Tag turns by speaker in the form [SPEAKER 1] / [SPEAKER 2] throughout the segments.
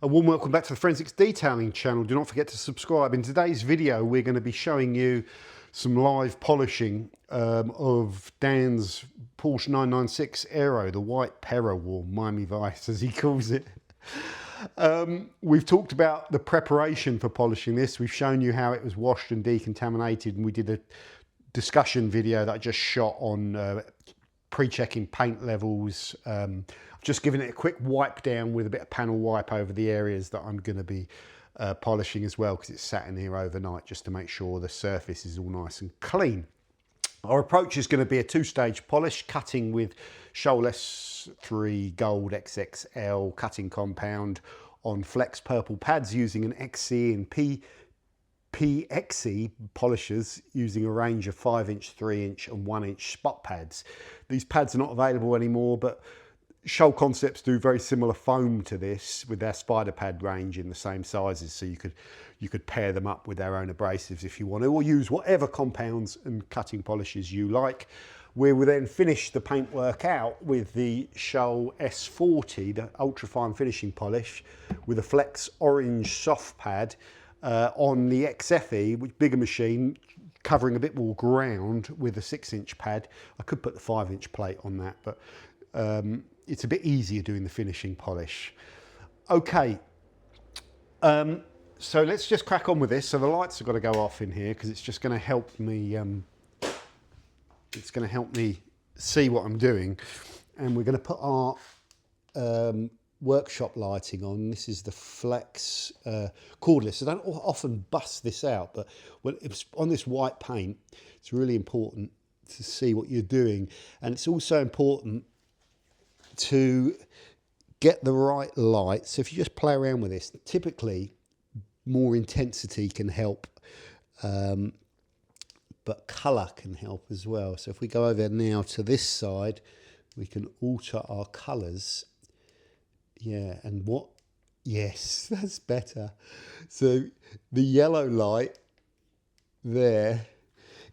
[SPEAKER 1] A warm welcome back to the Forensics Detailing channel. Do not forget to subscribe. In today's video, we're going to be showing you some live polishing of Dan's Porsche 996 Aero, the white Perro, or Miami Vice as he calls it. We've talked about the preparation for polishing this. We've shown you how it was washed and decontaminated, and we did a discussion video that I just shot on pre-checking paint levels. Just giving it a quick wipe down with a bit of panel wipe over the areas that I'm going to be polishing as well, because it's sat in here overnight, just to make sure the surface is all nice and clean. Our approach is going to be a two-stage polish, cutting with Scholl S3 Gold XXL cutting compound on flex purple pads using an XC and PXE polishers using a range of 5-inch, 3-inch and 1-inch spot pads. These pads are not available anymore, but Scholl Concepts do very similar foam to this with their spider pad range in the same sizes, so you could pair them up with their own abrasives if you want to, or use whatever compounds and cutting polishes you like. We will then finish the paintwork out with the Scholl S40, the ultra fine finishing polish, with a flex orange soft pad on the XFE, which bigger machine, covering a bit more ground with a 6-inch pad. I could put the 5-inch plate on that, but it's a bit easier doing the finishing polish. Okay, so let's just crack on with this. So the lights have got to go off in here because it's just going to help me. It's going to help me see what I'm doing, and we're going to put our workshop lighting on. This is the flex cordless. I don't often bust this out, but when it's on this white paint, it's really important to see what you're doing, and it's also important to get the right light. So if you just play around with this, typically more intensity can help, but colour can help as well. So if we go over now to this side, we can alter our colours. Yeah, and what? Yes, that's better. So the yellow light there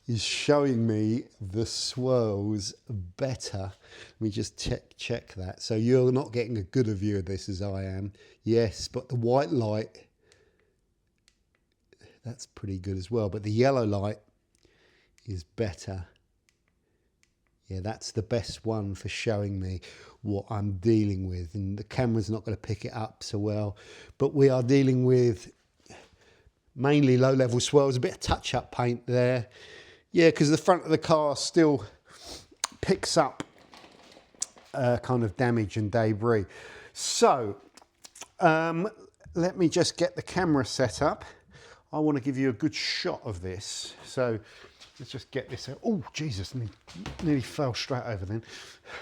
[SPEAKER 1] is showing me the swirls better. Let me just check that. So you're not getting as good a view of this as I am. Yes, but the white light, that's pretty good as well. But the yellow light is better. Yeah, that's the best one for showing me what I'm dealing with. And the camera's not going to pick it up so well. But we are dealing with mainly low-level swirls, a bit of touch-up paint there. Yeah, because the front of the car still picks up kind of damage and debris. So let me just get the camera set up. I want to give you a good shot of this. So let's just get this out. Oh, Jesus, nearly fell straight over then.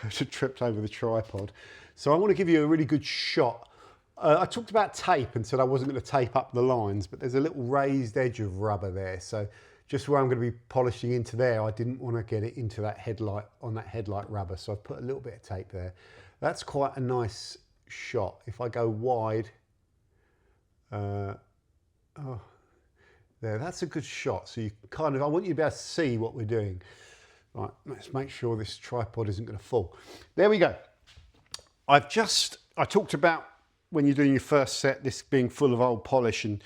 [SPEAKER 1] I tripped over the tripod. So I want to give you a really good shot. I talked about tape and said I wasn't going to tape up the lines, but there's a little raised edge of rubber there. So just where I'm going to be polishing into there, I didn't want to get it into that headlight, on that headlight rubber. So I've put a little bit of tape there. That's quite a nice shot. If I go wide, oh, there, that's a good shot. So you kind of, I want you to be able to see what we're doing. Right, let's make sure this tripod isn't going to fall. There we go. I talked about when you're doing your first set, this being full of old polish and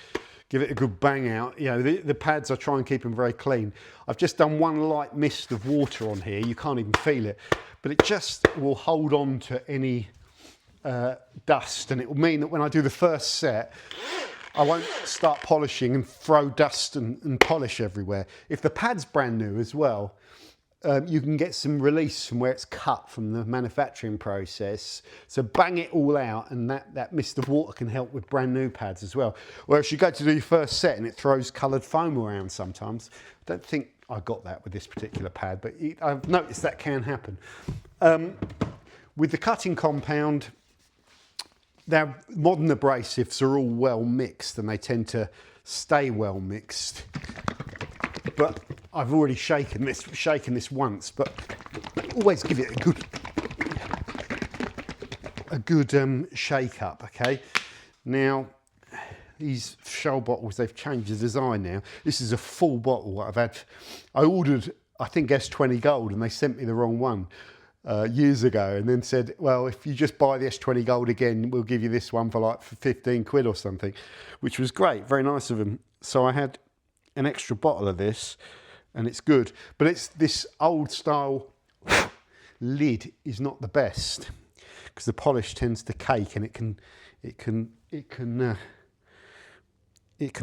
[SPEAKER 1] give it a good bang out. You know, the pads, I try and keep them very clean. I've just done one light mist of water on here. You can't even feel it, but it just will hold on to any dust, and it will mean that when I do the first set, I won't start polishing and throw dust and polish everywhere. If the pad's brand new as well, you can get some release from where it's cut from the manufacturing process. So bang it all out, and that mist of water can help with brand new pads as well. Whereas you go to do your first set and it throws coloured foam around sometimes. I don't think I got that with this particular pad, but I've noticed that can happen. With the cutting compound, their modern abrasives are all well mixed and they tend to stay well mixed. But I've already shaken this once, but always give it a good shake up. Okay, now these Scholl bottles, they've changed the design now. This is a full bottle. I ordered, I think, S20 Gold, and they sent me the wrong one. years ago, and then said, well, if you just buy the S20 Gold again, we'll give you this one for like 15 quid or something, which was great, very nice of him. So I had an extra bottle of this, and it's good, but it's this old style lid is not the best because the polish tends to cake and it can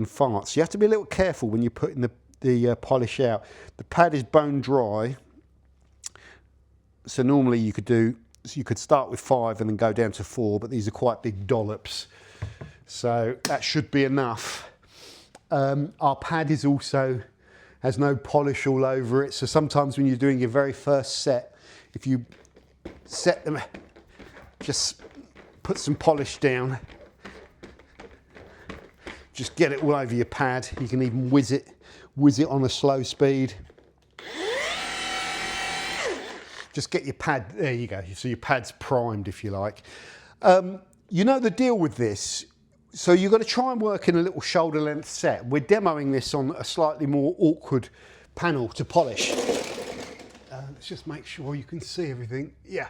[SPEAKER 1] fart. So you have to be a little careful when you're putting the polish out. The pad is bone dry, so normally you could start with 5 and then go down to 4, but these are quite big dollops, so that should be enough. Our pad has no polish all over it, so sometimes when you're doing your very first set, if you set them, just put some polish down, just get it all over your pad. You can even whiz it on a slow speed. Just get your pad, there you go, so your pad's primed if you like. You know the deal with this, so you've got to try and work in a little shoulder length set. We're demoing this on a slightly more awkward panel to polish. Let's just make sure you can see everything. Yeah,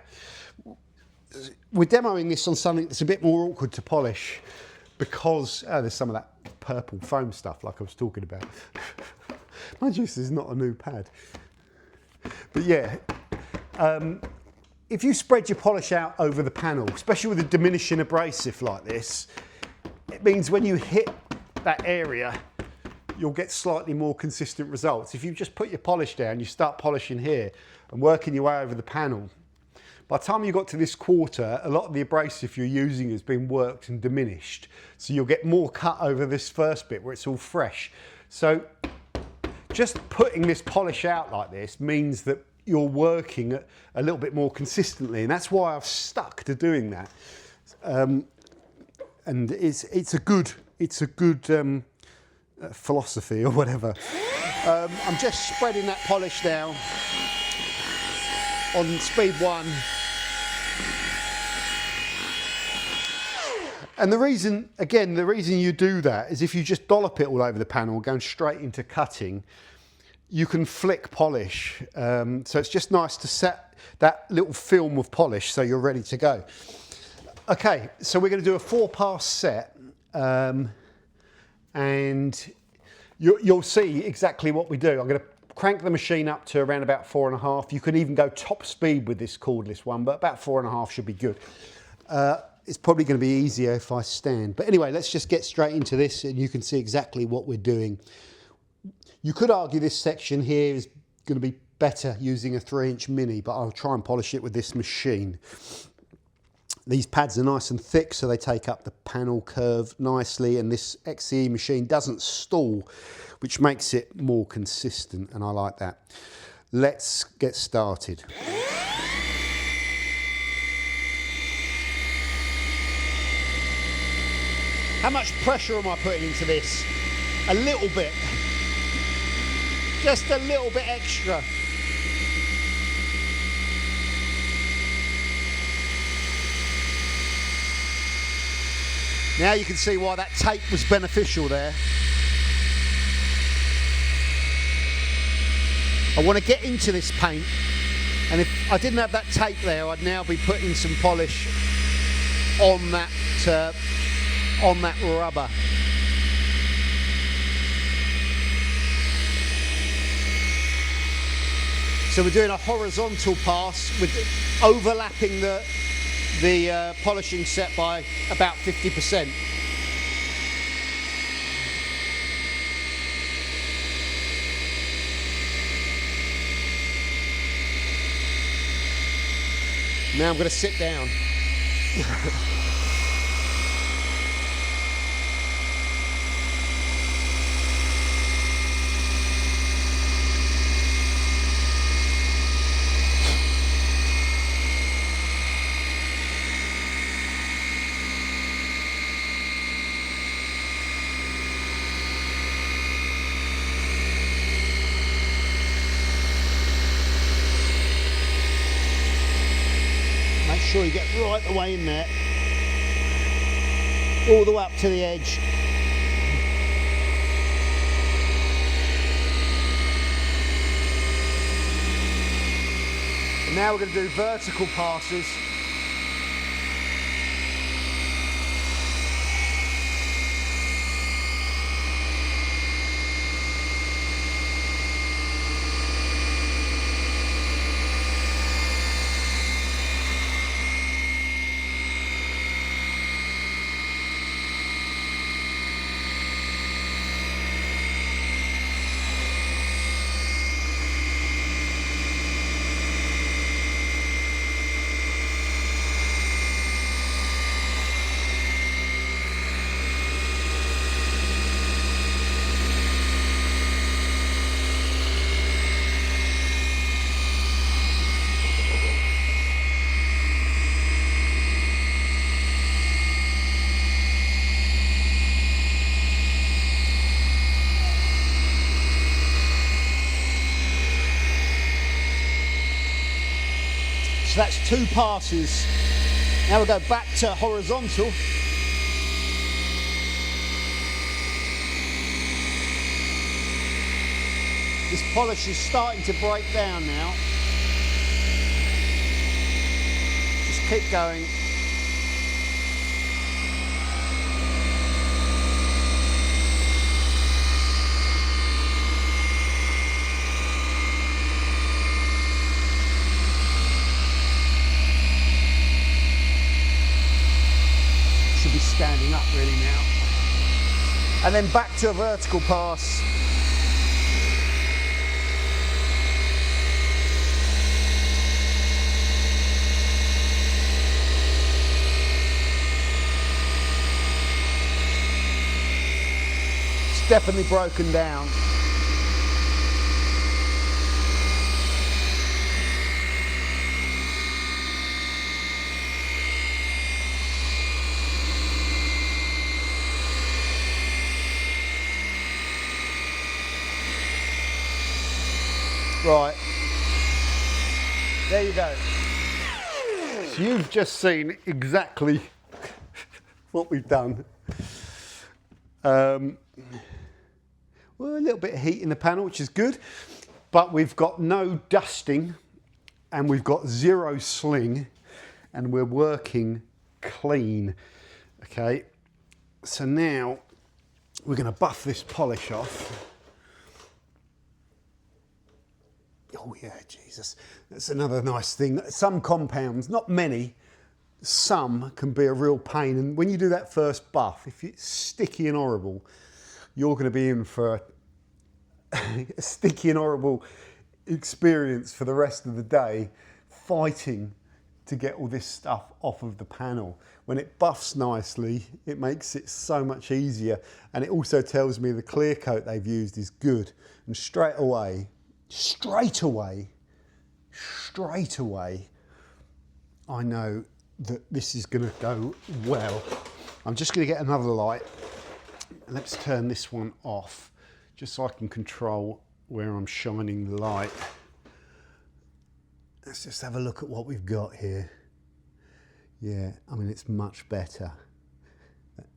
[SPEAKER 1] we're demoing this on something that's a bit more awkward to polish because there's some of that purple foam stuff like I was talking about. Mind you, this is not a new pad. But yeah, if you spread your polish out over the panel, especially with a diminishing abrasive like this, it means when you hit that area, you'll get slightly more consistent results. If you just put your polish down, you start polishing here and working your way over the panel, by the time you got to this quarter, a lot of the abrasive you're using has been worked and diminished. So you'll get more cut over this first bit where it's all fresh. So just putting this polish out like this means that you're working a little bit more consistently, and that's why I've stuck to doing that. And it's a good philosophy or whatever. I'm just spreading that polish down on speed 1. And the reason you do that is if you just dollop it all over the panel, going straight into cutting, you can flick polish. So it's just nice to set that little film of polish so you're ready to go. Okay, so we're going to do a 4-pass set, and you'll see exactly what we do. I'm going to crank the machine up to around about 4.5. You can even go top speed with this cordless one, but about 4.5 should be good. It's probably going to be easier if I stand. But anyway, let's just get straight into this and you can see exactly what we're doing. You could argue this section here is going to be better using a 3-inch mini, but I'll try and polish it with this machine. These pads are nice and thick, so they take up the panel curve nicely, and this XCE machine doesn't stall, which makes it more consistent, and I like that. Let's get started. How much pressure am I putting into this? A little bit. Just a little bit extra. Now you can see why that tape was beneficial there. I want to get into this paint, and if I didn't have that tape there, I'd now be putting some polish on that rubber. So we're doing a horizontal pass with overlapping the polishing set by about 50%. Now I'm going to sit down. Make sure you get right the way in there, all the way up to the edge. And now we're going to do vertical passes. So that's 2 passes. Now we'll go back to horizontal. This polish is starting to break down now. Just keep going. Should be standing up really now. And then back to a vertical pass. It's definitely broken down. Right, there you go. So you've just seen exactly what we've done. Well, a little bit of heat in the panel, which is good, but we've got no dusting and we've got 0 sling and we're working clean. Okay, so now we're going to buff this polish off. Oh yeah, Jesus. That's another nice thing. Some compounds, not many, some can be a real pain. And when you do that first buff, if it's sticky and horrible, you're going to be in for a sticky and horrible experience for the rest of the day, fighting to get all this stuff off of the panel. When it buffs nicely, it makes it so much easier. And it also tells me the clear coat they've used is good. And straight away, I know that this is going to go well. I'm just going to get another light. Let's turn this one off just so I can control where I'm shining the light. Let's just have a look at what we've got here. Yeah, I mean, it's much better.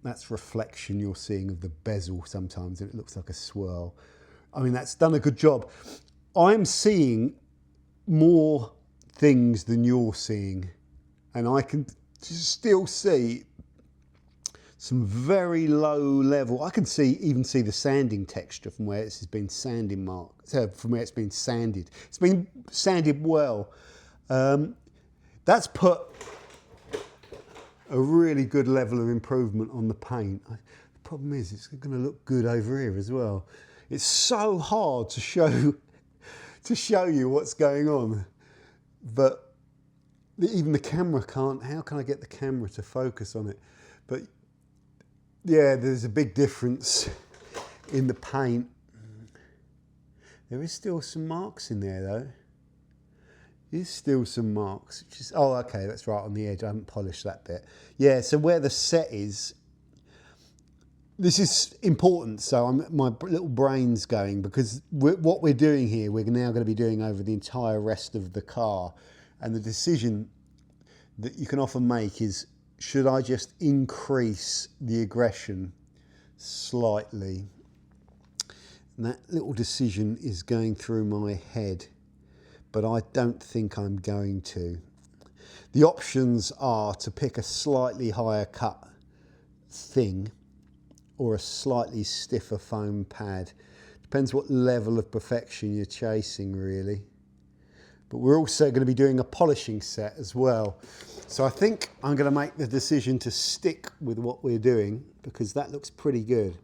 [SPEAKER 1] That's reflection you're seeing of the bezel sometimes, and it looks like a swirl. I mean, that's done a good job. I'm seeing more things than you're seeing, and I can still see some very low level. I can even see the sanding texture from where this has been sanding from where it's been sanded. It's been sanded well. That's put a really good level of improvement on the paint. The problem is it's going to look good over here as well. It's so hard to show you what's going on, but even the camera can't. How can I get the camera to focus on it? But yeah, there's a big difference in the paint. There is still some marks in there though. There's still some marks. Oh, okay, that's right on the edge. I haven't polished that bit. Yeah, so where the set is, this is important. So my little brain's going, because what we're doing here, we're now going to be doing over the entire rest of the car. And the decision that you can often make is, should I just increase the aggression slightly? And that little decision is going through my head. but I don't think I'm going to. The options are to pick a slightly higher cut thing or a slightly stiffer foam pad. Depends what level of perfection you're chasing, really. But we're also going to be doing a polishing set as well. So I think I'm going to make the decision to stick with what we're doing because that looks pretty good.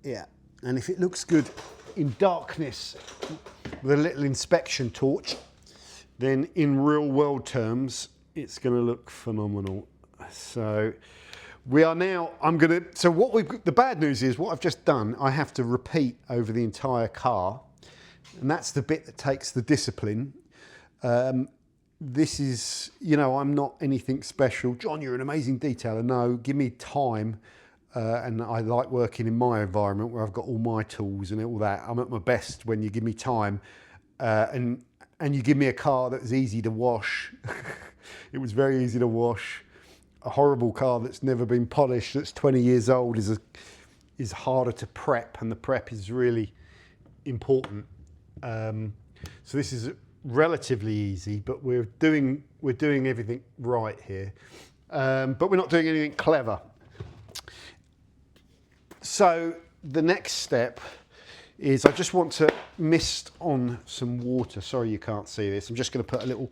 [SPEAKER 1] Yeah, and if it looks good in darkness with a little inspection torch, then in real world terms, it's going to look phenomenal. So we are now, the bad news is what I've just done, I have to repeat over the entire car. And that's the bit that takes the discipline. This is, you know, I'm not anything special. John, you're an amazing detailer. No, give me time. And I like working in my environment where I've got all my tools and all that. I'm at my best when you give me time. And you give me a car that was easy to wash. It was very easy to wash. A horrible car that's never been polished, that's 20 years old, is harder to prep, and the prep is really important. So this is relatively easy, but we're doing everything right here, but we're not doing anything clever. So the next step is I just want to mist on some water. Sorry you can't see this. I'm just going to put a little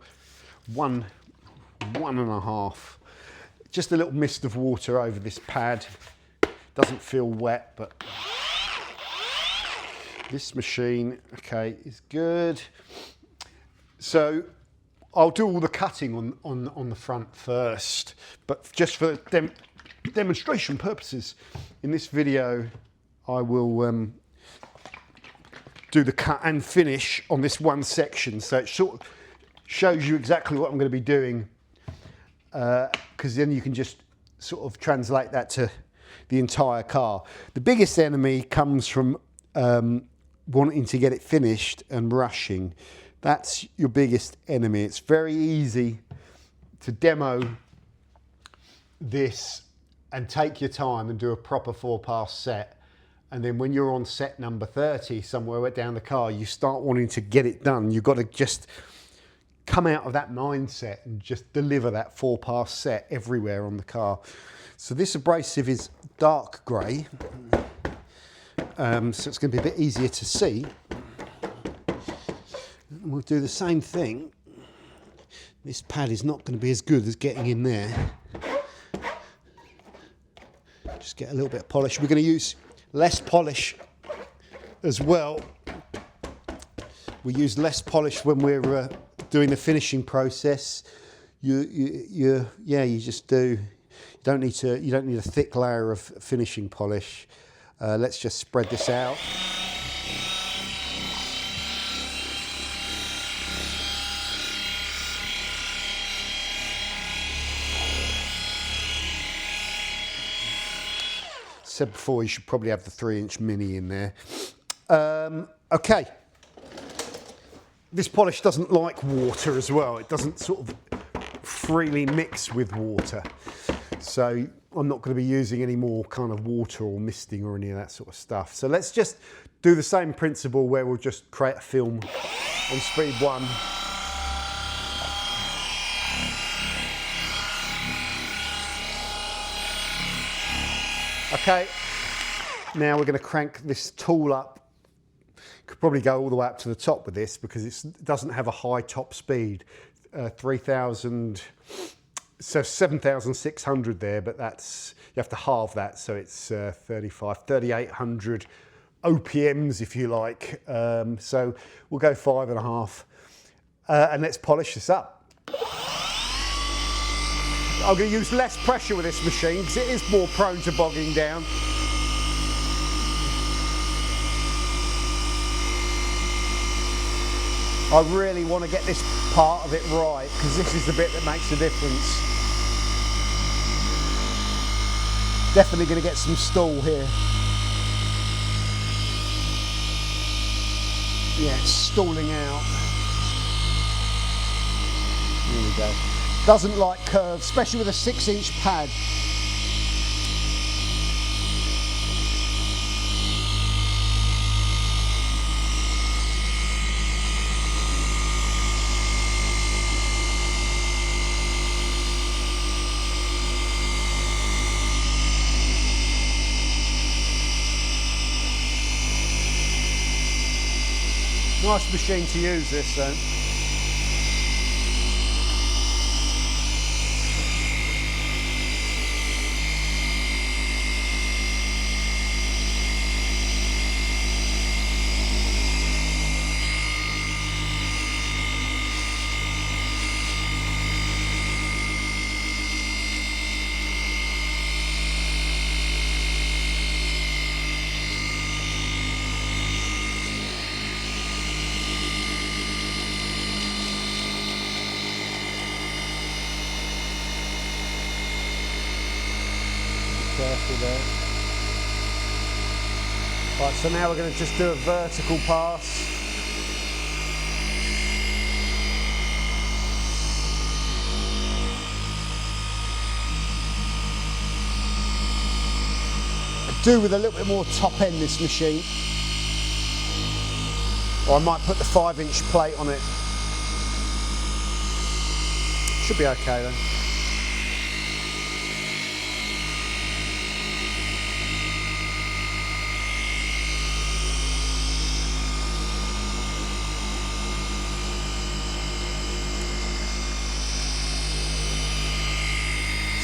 [SPEAKER 1] one and a half, just a little mist of water over this pad. Doesn't feel wet, but this machine, okay, is good. So I'll do all the cutting on the front first, but just for demonstration purposes, in this video, I will do the cut and finish on this one section. So it sort of shows you exactly what I'm going to be doing, because then you can just sort of translate that to the entire car. The biggest enemy comes from wanting to get it finished and rushing. That's your biggest enemy. It's very easy to demo this and take your time and do a proper 4-pass set. And then when you're on set number 30, somewhere down the car, you start wanting to get it done. You've got to just come out of that mindset and just deliver that 4-pass set everywhere on the car. So this abrasive is dark grey, so it's going to be a bit easier to see. And we'll do the same thing. This pad is not going to be as good as getting in there. Just get a little bit of polish. We're going to use less polish as well. We use less polish when we're doing the finishing process. You just do. You don't need a thick layer of finishing polish. Let's just spread this out. Said before, you should probably have the 3-inch mini in there. Okay. This polish doesn't like water as well. It doesn't sort of freely mix with water. So I'm not going to be using any more kind of water or misting or any of that sort of stuff. So let's just do the same principle where we'll just create a film on speed 1. Okay, now we're going to crank this tool up. Could probably go all the way up to the top with this because it doesn't have a high top speed. 3,000, so 7,600 there, but that's, you have to halve that, so it's 3,800 OPMs if you like. So we'll go 5.5, and let's polish this up. I'm going to use less pressure with this machine because it is more prone to bogging down. I really want to get this part of it right because this is the bit that makes a difference. Definitely going to get some stall here. Yeah, it's stalling out. Here we go. Doesn't like curves, especially with a 6-inch pad. Nice machine to use this then. Careful there. Right, so now we're going to just do a vertical pass. Could do with a little bit more top end this machine. Or I might put the 5-inch plate on it. Should be okay then.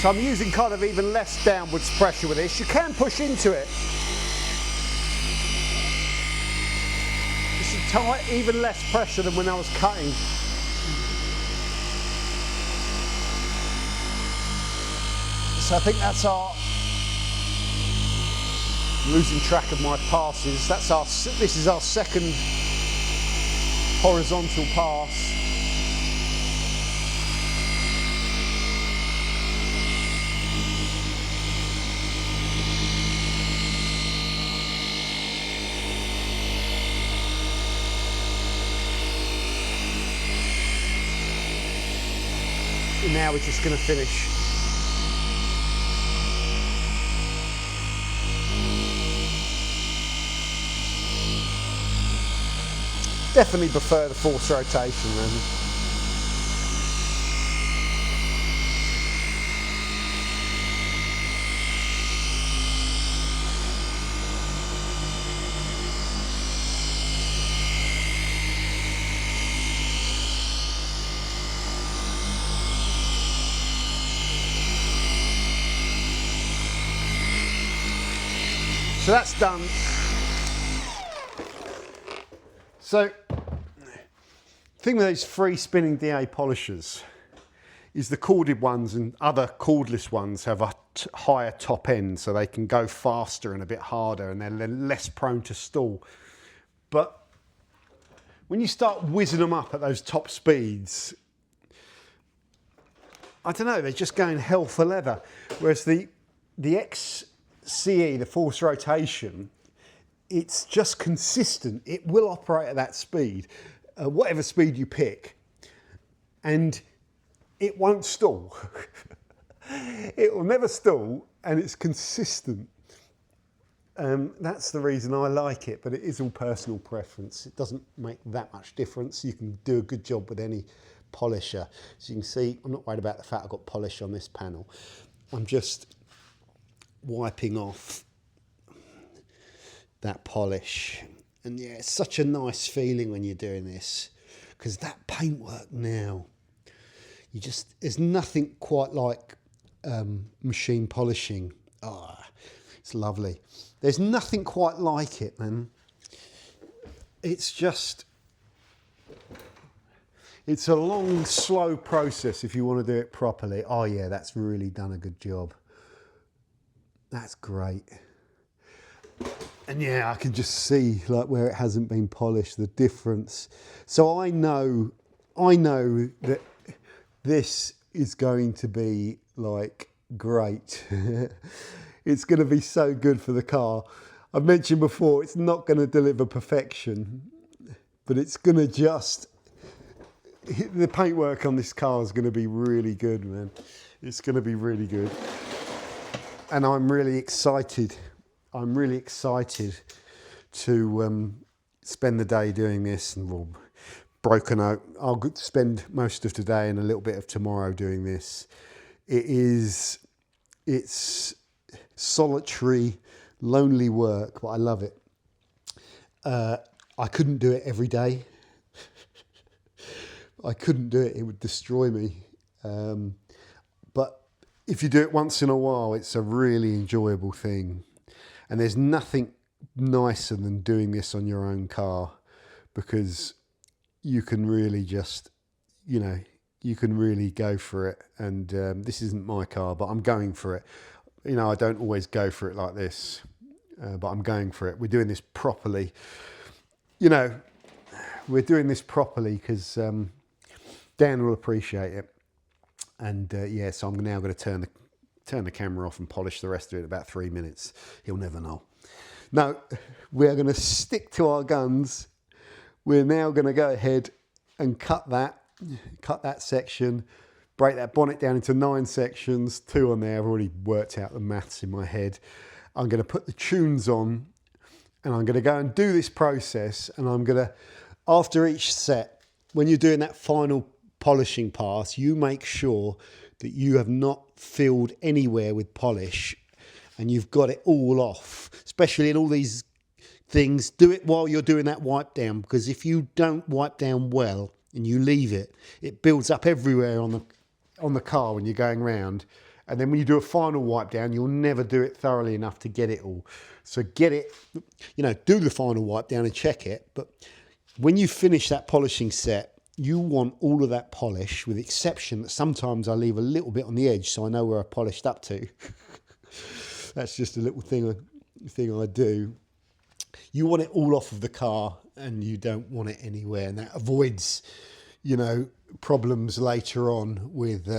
[SPEAKER 1] So I'm using kind of even less downwards pressure with this. You can push into it. Just tight, even less pressure than when I was cutting. So I think that's our, losing track of my passes, that's our, this is our second horizontal pass. And now we're just going to finish. Definitely prefer the force rotation then. So that's done. So, the thing with those free spinning DA polishers is the corded ones and other cordless ones have a higher top end, so they can go faster and a bit harder and they're less prone to stall. But when you start whizzing them up at those top speeds, I don't know, they're just going hell for leather. Whereas the XCE, the force rotation, it's just consistent. It will operate at that speed, whatever speed you pick, and it won't stall. It will never stall, and it's consistent. That's the reason I like it, but it is all personal preference. It doesn't make that much difference. You can do a good job with any polisher. So you can see, I'm not worried about the fact I've got polish on this panel. I'm just wiping off that polish, and yeah, it's such a nice feeling when you're doing this, because that paintwork now, you just, there's nothing quite like machine polishing. It's lovely. There's nothing quite like it, man. It's just, it's a long, slow process if you want to do it properly. Oh yeah, that's really done a good job. That's great. And yeah, I can just see like where it hasn't been polished, the difference. So I know that this is going to be like great. It's going to be so good for the car. I've mentioned before, it's not going to deliver perfection, but it's going to just, the paintwork on this car is going to be really good, man. It's going to be really good. And I'm really excited. I'm really excited to spend the day doing this, and well, broken out. I'll spend most of today and a little bit of tomorrow doing this. It's solitary, lonely work, but I love it. I couldn't do it every day. I couldn't do it. It would destroy me. But if you do it once in a while, it's a really enjoyable thing. And there's nothing nicer than doing this on your own car, because you can really just, you know, you can really go for it. And this isn't my car, but I'm going for it. You know, I don't always go for it like this, but I'm going for it. We're doing this properly. You know, we're doing this properly because Dan will appreciate it. And yeah, so I'm now going to turn the camera off and polish the rest of it in about 3 minutes. He'll never know. No, we're going to stick to our guns. We're now going to go ahead and cut that section, break that bonnet down into 9 sections, 2 on there. I've already worked out the maths in my head. I'm going to put the tunes on, and I'm going to go and do this process. And I'm going to, after each set, when you're doing that final polishing pass, you make sure that you have not filled anywhere with polish and you've got it all off, especially in all these things. Do it while you're doing that wipe down, because if you don't wipe down well and you leave it, it builds up everywhere on the car when you're going round. And then when you do a final wipe down, you'll never do it thoroughly enough to get it all. So get it, you know, do the final wipe down and check it. But when you finish that polishing set, you want all of that polish, with the exception that sometimes I leave a little bit on the edge so I know where I polished up to. That's just a little thing I do. You want it all off of the car, and you don't want it anywhere, and that avoids, you know, problems later on with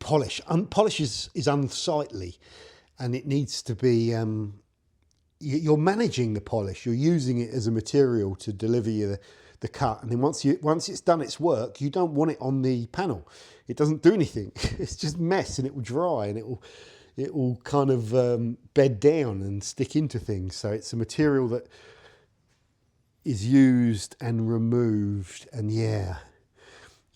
[SPEAKER 1] polish. Polish is unsightly, and it needs to be. You're managing the polish. You're using it as a material to deliver you the cut, and then once it's done its work, you don't want it on the panel. It doesn't do anything. It's just mess, and it will dry, and it will kind of bed down and stick into things. So it's a material that is used and removed, and yeah,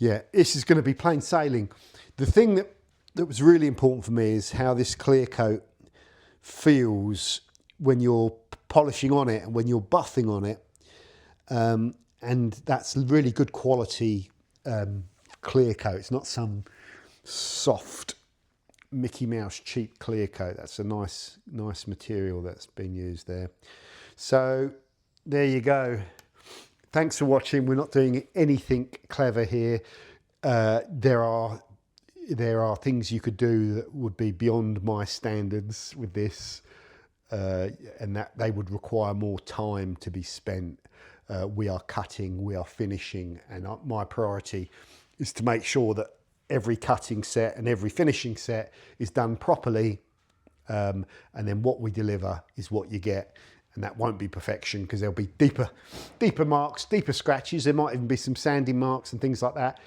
[SPEAKER 1] this is going to be plain sailing. The thing that was really important for me is how this clear coat feels when you're polishing on it and when you're buffing on it. And that's really good quality clear coat. It's not some soft Mickey Mouse cheap clear coat. That's a nice material that's been used there. So there you go. Thanks for watching. We're not doing anything clever here. There are things you could do that would be beyond my standards with this, and that they would require more time to be spent. We are cutting, we are finishing, and my priority is to make sure that every cutting set and every finishing set is done properly, and then what we deliver is what you get. And that won't be perfection, because there'll be deeper marks, deeper scratches. There might even be some sanding marks and things like that.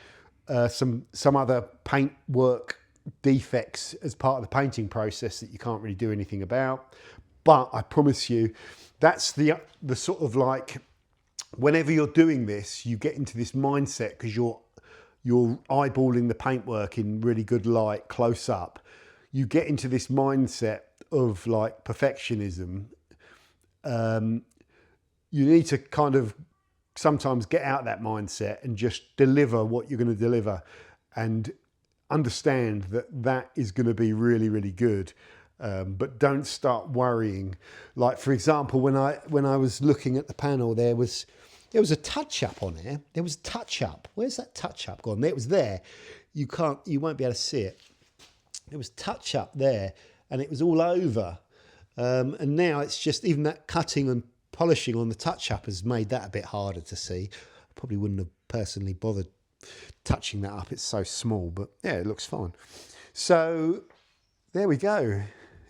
[SPEAKER 1] Some other paint work defects as part of the painting process that you can't really do anything about. But I promise you, that's the sort of like, whenever you're doing this, you get into this mindset, because you're eyeballing the paintwork in really good light, close up. You get into this mindset of like perfectionism. You need to kind of sometimes get out of that mindset and just deliver what you're going to deliver, and understand that that is going to be really, really good. But don't start worrying. Like, for example, when I was looking at the panel, there was a touch-up on there. There was touch-up. Where's that touch-up gone? It was there. You won't be able to see it. There was touch-up there, and it was all over. And now it's just, even that cutting and polishing on the touch-up has made that a bit harder to see. I probably wouldn't have personally bothered touching that up. It's so small, but yeah, it looks fine. So there we go.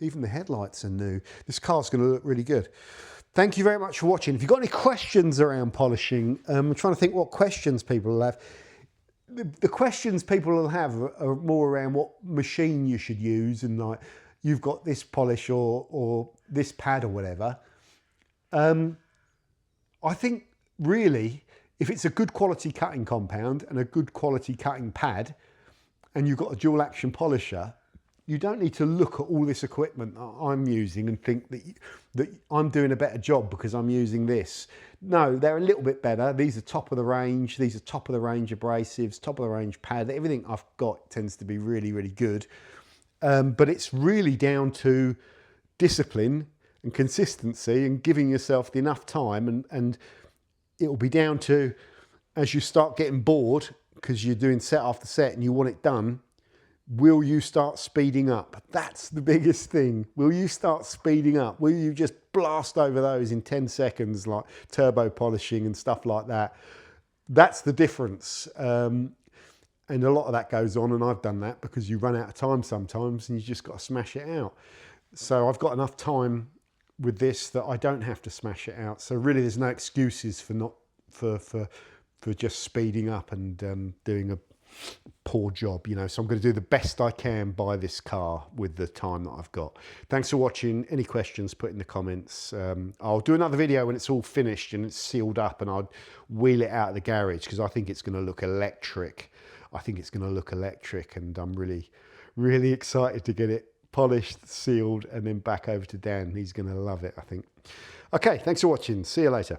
[SPEAKER 1] Even the headlights are new. This car's going to look really good. Thank you very much for watching. If you've got any questions around polishing, I'm trying to think what questions people will have. The questions people will have are more around what machine you should use, and like, you've got this polish or this pad or whatever. I think really, if it's a good quality cutting compound and a good quality cutting pad, and you've got a dual action polisher, you don't need to look at all this equipment that I'm using and think that I'm doing a better job because I'm using this. No, they're a little bit better. These are top of the range. These are top of the range abrasives, top of the range pad. Everything I've got tends to be really, really good. But it's really down to discipline and consistency and giving yourself enough time, and it will be down to, as you start getting bored because you're doing set after set and you want it done, will you start speeding up? That's the biggest thing. Will you start speeding up? Will you just blast over those in 10 seconds like turbo polishing and stuff like that? That's the difference. And a lot of that goes on, and I've done that because you run out of time sometimes and you just got to smash it out. So I've got enough time with this that I don't have to smash it out. So really there's no excuses for just speeding up and doing a poor job, you know. So I'm going to do the best I can by this car with the time that I've got. Thanks for watching. Any questions, put in the comments. I'll do another video when it's all finished and it's sealed up, and I'll wheel it out of the garage because I think it's going to look electric. I think it's going to look electric, and I'm really, really excited to get it polished, sealed, and then back over to Dan. He's going to love it, I think. Okay, thanks for watching. See you later.